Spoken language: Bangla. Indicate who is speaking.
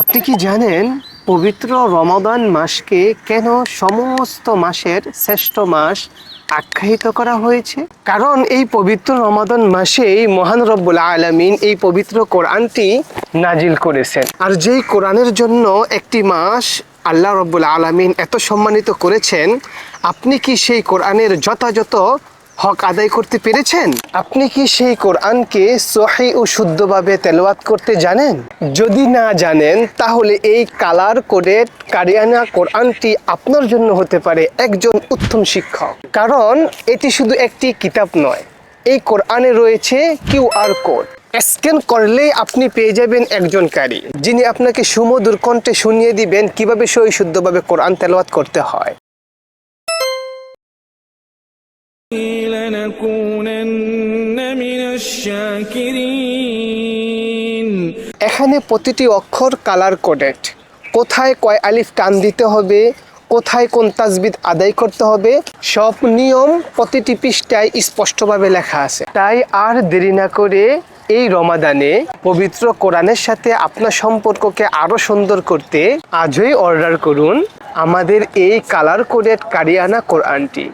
Speaker 1: আপনি কি জানেন পবিত্র রমাদান মাসকে কেন সমস্ত মাসের শ্রেষ্ঠ মাস আখ্যায়িত করা হয়েছে? কারণ এই পবিত্র রমাদান মাসেই মহান রব্বুল আলামিন এই পবিত্র কোরআনটি নাজিল করেছেন। আর যেই কোরআনের জন্য একটি মাস আল্লাহ রব্বুল আলামিন এত সম্মানিত করেছেন, আপনি কি সেই কোরআনের যথাযথ হক আদায় করতে পেরেছেন? আপনি কি সেই কোরআনকে সহি ও শুদ্ধভাবে তেলাওয়াত করতে জানেন? যদি না জানেন, তাহলে এই কালার কোডেড কারিয়ানা কোরআনটি আপনার জন্য হতে পারে একজন উত্তম শিক্ষক। কারণ এটি শুধু একটি কিতাব নয়, এই কোরআনে রয়েছে কিউআর কোড। স্ক্যান করলেই আপনি পেয়ে যাবেন একজন কারি, যিনি আপনাকে সুমধুর কণ্ঠে শুনিয়ে দিবেন কিভাবে সহি শুদ্ধভাবে কোরআন তেলাওয়াত করতে হয়। এখানে প্রতিটি অক্ষর কালার কোডেড। কোথায় কয় আলিফ টান দিতে হবে, কোথায় কোন তাজবিদ আদায় করতে হবে, সব নিয়ম প্রতিটি পৃষ্ঠায় স্পষ্টভাবে লেখা আছে। তাই আর দেরি না করে এই রমাদানে পবিত্র কোরআনের সাথে আপনার সম্পর্ককে আরো সুন্দর করতে আজই অর্ডার করুন আমাদের এই কালার কোডেড কারিয়ানা কোরআনটি।